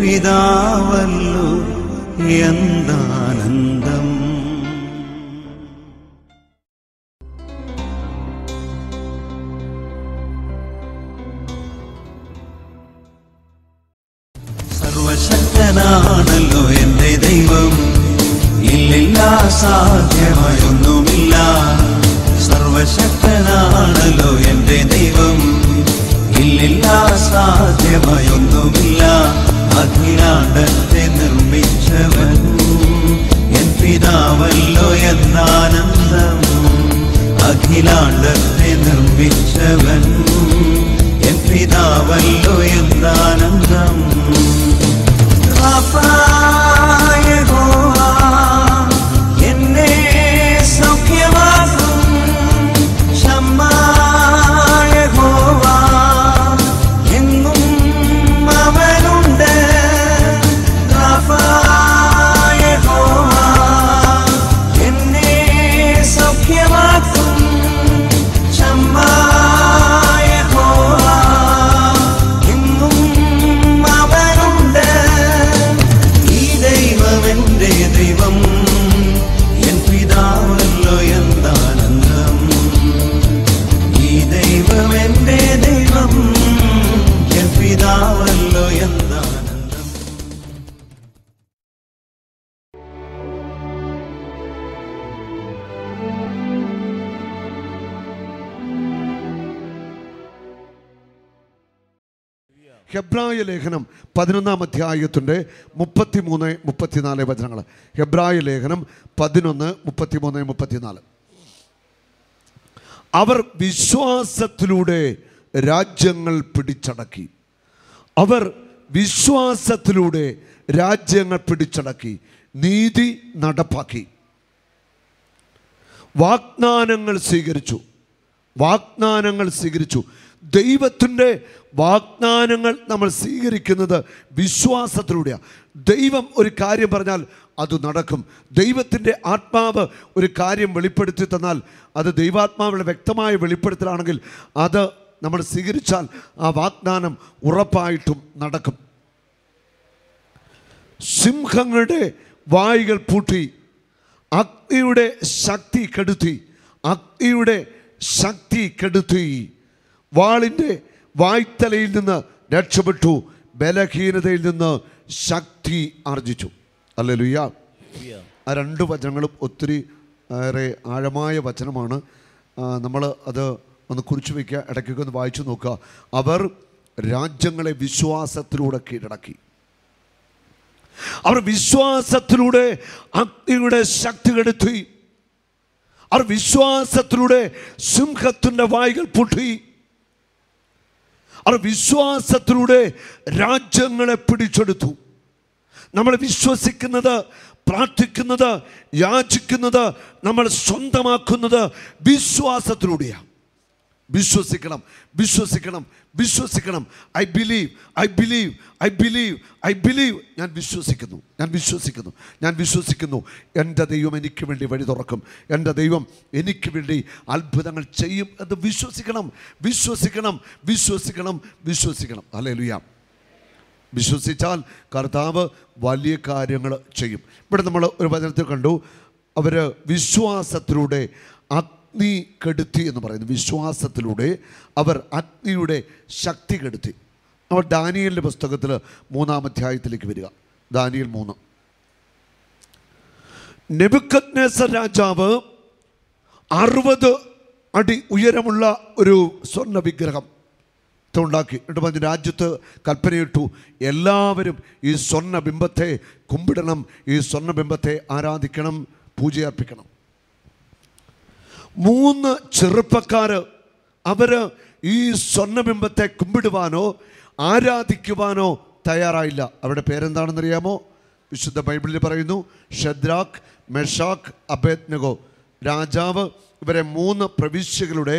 പിതാവല്ലോ എന്താനന്ദം. സർവശക്തനാണല്ലോ എന്റെ ദൈവം, ഇല്ലില്ല സാധ്യമായൊന്നുമില്ല. സർവശക്തനാണല്ലോ എന്റെ ദൈവം, ഇല്ലില്ല സാധ്യമായൊന്നുമില്ല. അഖിലാണ്ടത്തെ നിർമ്മിച്ചവൻ എൻ പിതാവല്ലോ എന്നാനന്ദം. അഖിലാണ്ടത്തെ നിർമ്മിച്ചവൻ എൻ പിതാവല്ലോ എന്നാനന്ദം. എന്നെ സൗഖ്യമാക്കും ക്ഷമായഹോവാ, എന്നും അവനുണ്ട്. യഹോവാ എന്നെ സൗഖ്യമാക്കും ക്ഷമായഹോവാ, എന്നും അവനുണ്ട്. ഈ ദൈവം എന്റെ ദൈവം, എൻ പിതാവല്ലോ എന്താനന്ദം. ഈ ദൈവം എന്റെ ദൈവം, എൻ പിതാവല്ലോ എന്താനന്ദം. ഹെബ്രായ ലേഖനം 11 അധ്യായത്തിൻ്റെ 33-34 വചനങ്ങൾ. ഹെബ്രായ ലേഖനം 11, 33, 34. അവർ വിശ്വാസത്തിലൂടെ രാജ്യങ്ങൾ പിടിച്ചടക്കി. അവർ വിശ്വാസത്തിലൂടെ രാജ്യങ്ങൾ പിടിച്ചടക്കി, നീതി നടപ്പാക്കി, വാഗ്ദാനങ്ങൾ സ്വീകരിച്ചു. വാഗ്ദാനങ്ങൾ സ്വീകരിച്ചു. ദൈവത്തിൻ്റെ വാഗ്ദാനങ്ങൾ നമ്മൾ സ്വീകരിക്കുന്നത് വിശ്വാസത്തിലൂടെയാണ്. ദൈവം ഒരു കാര്യം പറഞ്ഞാൽ അത് നടക്കും. ദൈവത്തിൻ്റെ ആത്മാവ് ഒരു കാര്യം വെളിപ്പെടുത്തി തന്നാൽ അത് ദൈവാത്മാവിൻ്റെ വ്യക്തമായ വെളിപ്പെടുത്തലാണെങ്കിൽ അത് നമ്മൾ സ്വീകരിച്ചാൽ ആ വാഗ്ദാനം ഉറപ്പായിട്ടും നടക്കും. സിംഹങ്ങളുടെ വായ്കൾ പൂട്ടി, അഗ്നിയുടെ ശക്തി കെടുത്തി. അഗ്നിയുടെ ശക്തി കെടുത്തി. വാളിൻ്റെ വായ്ത്തലയിൽ നിന്ന് രക്ഷപ്പെട്ടു, ബലഹീനതയിൽ നിന്ന് ശക്തി ആർജിച്ചു. ഹല്ലേലൂയ. ആ 2 വചനങ്ങളും ഒത്തിരി ഏറെ ആഴമായ വചനമാണ്. നമ്മൾ അത് ഒന്ന് കുറിച്ച് വയ്ക്കുക, ഇടയ്ക്കൊക്കെ ഒന്ന് വായിച്ചു നോക്കുക. അവർ രാജ്യങ്ങളെ വിശ്വാസത്തിലൂടെ കീഴടക്കി. അവർ വിശ്വാസത്തിലൂടെ അഗ്നിയുടെ ശക്തി കെടുത്തി. അവർ വിശ്വാസത്തിലൂടെ സിംഹത്തിൻ്റെ വായ്കൾ പൂട്ടി. അവർ വിശ്വാസത്തിലൂടെ രാജ്യങ്ങളെ പിടിച്ചെടുത്തു. നമ്മൾ വിശ്വസിക്കുന്നത്, പ്രാർത്ഥിക്കുന്നത്, യാചിക്കുന്നത്, നമ്മൾ സ്വന്തമാക്കുന്നത് വിശ്വാസത്തിലൂടെയാണ്. വിശ്വസിക്കണം, വിശ്വസിക്കണം, വിശ്വസിക്കണം. I believe, I believe, I believe, I believe. ഞാൻ വിശ്വസിക്കുന്നു, ഞാൻ വിശ്വസിക്കുന്നു, ഞാൻ വിശ്വസിക്കുന്നു. എൻ്റെ ദൈവം എനിക്ക് വേണ്ടി വഴി തുറക്കും. എൻ്റെ ദൈവം എനിക്ക് വേണ്ടി അത്ഭുതങ്ങൾ ചെയ്യും എന്ന് വിശ്വസിക്കണം, വിശ്വസിക്കണം, വിശ്വസിക്കണം, വിശ്വസിക്കണം. ഹല്ലേലൂയ. വിശ്വസിച്ചാൽ കർത്താവ് വലിയ കാര്യങ്ങൾ ചെയ്യും. ഇവിടെ നമ്മൾ ഒരു വചനത്തിൽ കണ്ടു, അവർ വിശ്വാസത്തിലൂടെ അഗ്നി കെടുത്തി എന്ന് പറയുന്നു. വിശ്വാസത്തിലൂടെ അവർ അഗ്നിയുടെ ശക്തി കെടുത്തി. നമ്മൾ ദാനിയേലിൻ്റെ പുസ്തകത്തിൽ 3-ാം അധ്യായത്തിലേക്ക് വരിക. ദാനിയേൽ 3. നെബൂഖദ്നേസർ രാജാവ് 60 അടി ഉയരമുള്ള ഒരു സ്വർണ്ണ വിഗ്രഹം ഉണ്ടാക്കി. എന്നിട്ട് പറഞ്ഞ് രാജ്യത്ത് കൽപ്പനയിട്ടു, എല്ലാവരും ഈ സ്വർണ്ണ ബിംബത്തെ കുമ്പിടണം, ഈ സ്വർണ്ണ ബിംബത്തെ ആരാധിക്കണം, പൂജയർപ്പിക്കണം. 3 ചെറുപ്പക്കാർ അവർ ഈ സ്വർണ്ണബിംബത്തെ കുമ്പിടുവാനോ ആരാധിക്കുവാനോ തയ്യാറായില്ല. അവരുടെ പേരെന്താണെന്നറിയാമോ? വിശുദ്ധ ബൈബിളിൽ പറയുന്നു, ഷദ്രാക്ക്, മെഷാക്ക്, അബേദ്നെഗോ. രാജാവ് ഇവരെ 3 പ്രവിശ്യകളുടെ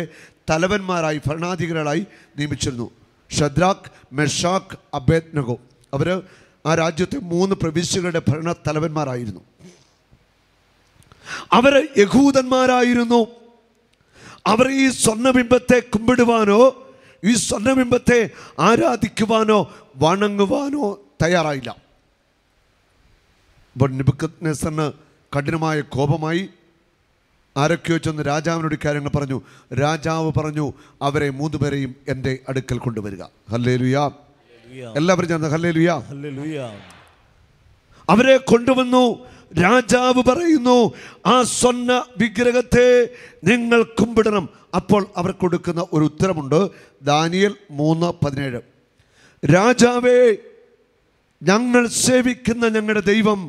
തലവന്മാരായി, ഭരണാധികാരികളായി നിയമിച്ചിരുന്നു. ഷദ്രാക്ക്, മെഷാക്ക്, അബേദ്നെഗോ. അവർ ആ രാജ്യത്തെ 3 പ്രവിശ്യകളുടെ ഭരണ തലവന്മാരായിരുന്നു. അവർ യഹൂദന്മാരായിരുന്നു. അവർ ഈ സ്വർണ്ണബിംബത്തെ കുമ്പിടുവാനോ ഈ സ്വർണ്ണബിംബത്തെ ആരാധിക്കുവാനോ വണങ്ങുവാനോ തയ്യാറായില്ല. അപ്പോൾ നെബൂഖദ്നേസറിന് കഠിനമായ കോപമായി. ആരൊക്കെയോ ചെന്ന് രാജാവിനോട് കാര്യങ്ങൾ പറഞ്ഞു. രാജാവ് പറഞ്ഞു, അവരെ 3 പേരെയും എൻ്റെ അടുക്കൽ കൊണ്ടുവരിക. ഹല്ലേലൂയ. എല്ലാവരും ചേർന്ന് ഹല്ലേലൂയ. അവരെ കൊണ്ടുവന്നു. രാജാവ് പറയുന്നു, ആ സ്വർണ്ണ വിഗ്രഹത്തെ നിങ്ങൾ കുമ്പിടണം. അപ്പോൾ അവർ കൊടുക്കുന്ന ഒരു ഉത്തരമുണ്ട്. ദാനിയേൽ 3:17. രാജാവേ, ഞങ്ങൾ സേവിക്കുന്ന ഞങ്ങളുടെ ദൈവം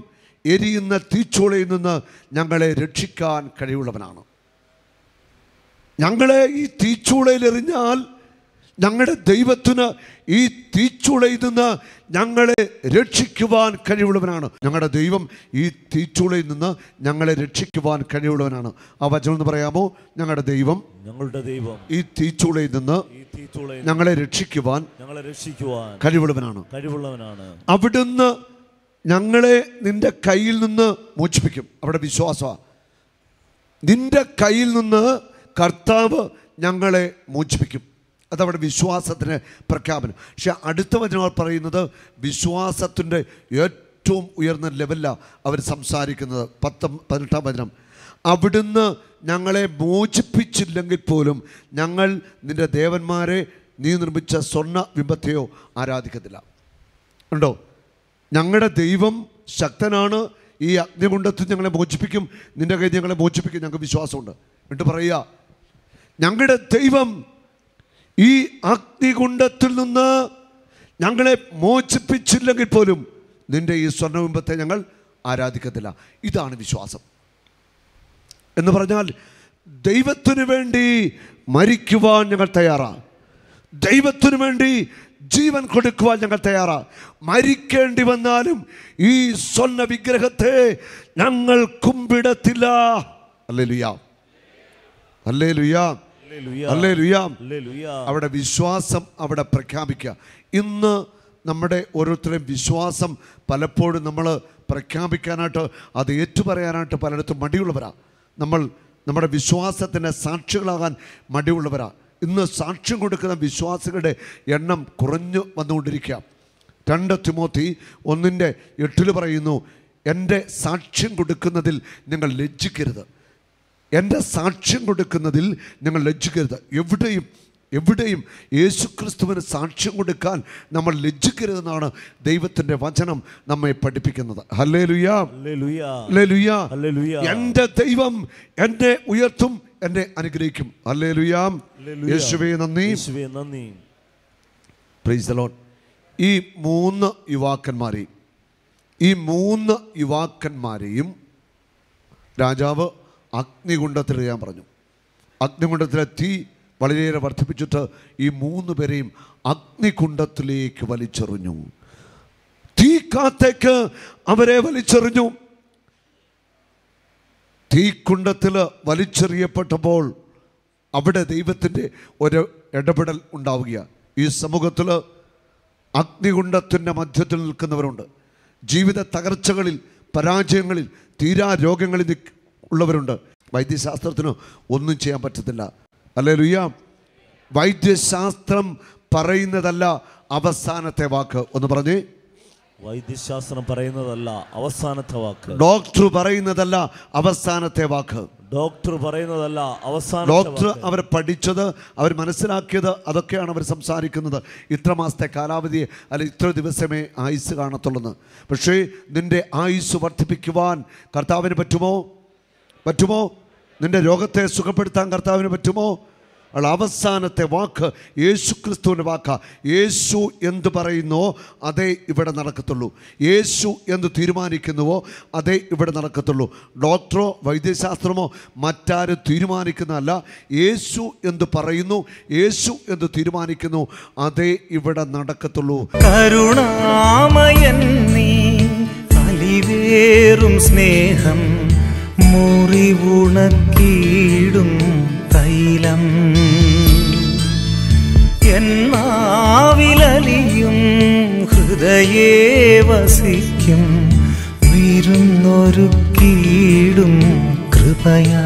എരിയുന്ന തീച്ചൂളയിൽ നിന്ന് ഞങ്ങളെ രക്ഷിക്കാൻ കഴിവുള്ളവനാണ്. ഞങ്ങളെ ഈ തീച്ചൂളയിൽ എറിഞ്ഞാൽ ഞങ്ങളുടെ ദൈവത്തിന് ഈ തീച്ചൂളയിൽ നിന്ന് ഞങ്ങളെ രക്ഷിക്കുവാൻ കഴിവുള്ളവനാണ്. ഞങ്ങളുടെ ദൈവം ഈ തീച്ചൂളയിൽ നിന്ന് ഞങ്ങളെ രക്ഷിക്കുവാൻ കഴിവുള്ളവനാണ്. ആ വചനം എന്ന് പറയാമോ? ഞങ്ങളുടെ ദൈവം ഈ തീച്ചൂളയിൽ നിന്ന് ഞങ്ങളെ രക്ഷിക്കുവാൻ കഴിവുള്ളവനാണ്. അവിടുന്ന് ഞങ്ങളെ നിന്റെ കയ്യിൽ നിന്ന് മോചിപ്പിക്കും. അവിടെ വിശ്വാസമാണ്. നിന്റെ കയ്യിൽ നിന്ന് കർത്താവ് ഞങ്ങളെ മോചിപ്പിക്കും. അതവിടെ വിശ്വാസത്തിന് പ്രഖ്യാപനം. പക്ഷെ അടുത്ത വചനം പറയുന്നത് വിശ്വാസത്തിൻ്റെ ഏറ്റവും ഉയർന്ന ലെവലിലാണ് അവർ സംസാരിക്കുന്നത്. 18-ാം വചനം. അവിടുന്ന് ഞങ്ങളെ മോചിപ്പിച്ചില്ലെങ്കിൽ പോലും ഞങ്ങൾ നിന്റെ ദേവന്മാരെ നീ നിർമ്മിച്ച സ്വർണ്ണ ബിംബത്തെയോ ആരാധിക്കത്തില്ല. ഉണ്ടോ? ഞങ്ങളുടെ ദൈവം ശക്തനാണ്. ഈ അഗ്നികുണ്ഡത്തിൽ ഞങ്ങളെ മോചിപ്പിക്കും. നിന്റെ കയ്യിൽ ഞങ്ങളെ മോചിപ്പിക്കും. ഞങ്ങൾക്ക് വിശ്വാസമുണ്ട്. എന്നിട്ട് പറയുക, ഞങ്ങളുടെ ദൈവം ഈ അഗ്നികുണ്ഡത്തിൽ നിന്ന് ഞങ്ങളെ മോചിപ്പിച്ചില്ലെങ്കിൽ പോലും നിന്റെ ഈ സ്വർണ്ണബിംബത്തെ ഞങ്ങൾ ആരാധിക്കത്തില്ല. ഇതാണ് വിശ്വാസം എന്ന് പറഞ്ഞാൽ ദൈവത്തിനു വേണ്ടി മരിക്കുവാൻ ഞങ്ങൾ തയ്യാറാണ്. ദൈവത്തിനു വേണ്ടി ജീവൻ കൊടുക്കുവാൻ ഞങ്ങൾ തയ്യാറാണ്. മരിക്കേണ്ടി വന്നാലും ഈ സ്വർണ്ണ വിഗ്രഹത്തെ ഞങ്ങൾ കുമ്പിടത്തില്ല. Hallelujah, hallelujah, hallelujah. അവിടെ വിശ്വാസം അവിടെ പ്രഖ്യാപിക്കുക. ഇന്ന് നമ്മുടെ ഓരോരുത്തരുടെയും വിശ്വാസം പലപ്പോഴും നമ്മൾ പ്രഖ്യാപിക്കാനായിട്ട് അത് ഏറ്റുപറയാനായിട്ട് പലയിടത്തും മടിയുള്ളവരാണ്. നമ്മൾ നമ്മുടെ വിശ്വാസത്തിൻ്റെ സാക്ഷികളാകാൻ മടിയുള്ളവരാണ്. ഇന്ന് സാക്ഷ്യം കൊടുക്കുന്ന വിശ്വാസികളുടെ എണ്ണം കുറഞ്ഞു വന്നുകൊണ്ടിരിക്കുക. 2 തിമോത്തി 1:8 പറയുന്നു, എൻ്റെ സാക്ഷ്യം കൊടുക്കുന്നതിൽ നിങ്ങൾ ലജ്ജിക്കരുത്. എൻ്റെ സാക്ഷ്യം കൊടുക്കുന്നതിൽ നിങ്ങൾ ലജ്ജിക്കരുത്. എവിടെയും യേശുക്രിസ്തുവിന് സാക്ഷ്യം കൊടുക്കാൻ നമ്മൾ ലജ്ജിക്കരുതെന്നാണ് ദൈവത്തിൻ്റെ വചനം നമ്മെ പഠിപ്പിക്കുന്നത്. Hallelujah, hallelujah. എൻ്റെ ദൈവം എന്നെ ഉയർത്തും, എന്നെ അനുഗ്രഹിക്കും. ഹല്ലേലൂയ, യേശുവേ നന്ദി. Praise the Lord. ഈ 3 യുവാക്കന്മാരെയും രാജാവ് അഗ്നികുണ്ഡത്തിലെറിയാൻ പറഞ്ഞു. അഗ്നികുണ്ഡത്തിലെ തീ വളരെയേറെ വർദ്ധിപ്പിച്ചിട്ട് ഈ 3 പേരെയും അഗ്നികുണ്ഡത്തിലേക്ക് വലിച്ചെറിഞ്ഞു. തീക്കാത്തേക്ക് അവരെ വലിച്ചെറിഞ്ഞു. തീക്കുണ്ഡത്തിൽ വലിച്ചെറിയപ്പെട്ടപ്പോൾ അവിടെ ദൈവത്തിൻ്റെ ഒരു ഇടപെടൽ ഉണ്ടാവുകയാണ്. ഈ സമൂഹത്തിൽ അഗ്നികുണ്ഡത്തിൻ്റെ മധ്യത്തിൽ നിൽക്കുന്നവരുണ്ട്. ജീവിത തകർച്ചകളിൽ, പരാജയങ്ങളിൽ, തീരാ രോഗങ്ങളിൽ ഉള്ളവരുണ്ട്. വൈദ്യശാസ്ത്രത്തിന് ഒന്നും ചെയ്യാൻ പറ്റത്തില്ല. ഹല്ലേലൂയ. വൈദ്യശാസ്ത്രം പറയുന്നതല്ല അവസാനത്തെ വാക്ക്. ഒന്ന് പറഞ്ഞേ. വൈദ്യശാസ്ത്രം പറയുന്നതല്ല അവസാനത്തെ വാക്ക്. ഡോക്ടർ പറയുന്നതല്ല അവസാനത്തെ വാക്ക്. ഡോക്ടർ അവർ പഠിച്ചത്, അവർ മനസ്സിലാക്കിയത്, അതൊക്കെയാണ് അവർ സംസാരിക്കുന്നത്. ഇത്ര മാസത്തെ കാലാവധി അല്ലെങ്കിൽ ഇത്ര ദിവസമേ ആയുസ് കാണത്തുള്ളൂ. പക്ഷേ നിന്റെ ആയുസ് വർദ്ധിപ്പിക്കുവാൻ കർത്താവിന് പറ്റുമോ? നിന്റെ രോഗത്തെ സുഖപ്പെടുത്താൻ കർത്താവിന് പറ്റുമോ? അവസാനത്തെ വാക്ക് യേശുക്രിസ്തുവിൻ്റെ വാക്കാ. യേശു എന്ത് പറയുന്നോ അതേ ഇവിടെ നടക്കത്തുള്ളൂ. യേശു എന്ത് തീരുമാനിക്കുന്നുവോ അതേ ഇവിടെ നടക്കത്തുള്ളൂ. ഡോക്ടറോ വൈദ്യശാസ്ത്രമോ മറ്റാരും തീരുമാനിക്കുന്നതല്ല. യേശു എന്ത് പറയുന്നു, യേശു എന്ത് തീരുമാനിക്കുന്നു അതേ ഇവിടെ നടക്കത്തുള്ളൂ. കരുണാമയൻ നീ, അലിവേറും സ്നേഹം, മുറിവുണക്കിയിടും തൈലം, എന്നാവിലലിയും ഹൃദയേ വസിക്കും, വിരുന്നൊരുക്കിയിടും കൃപയാ.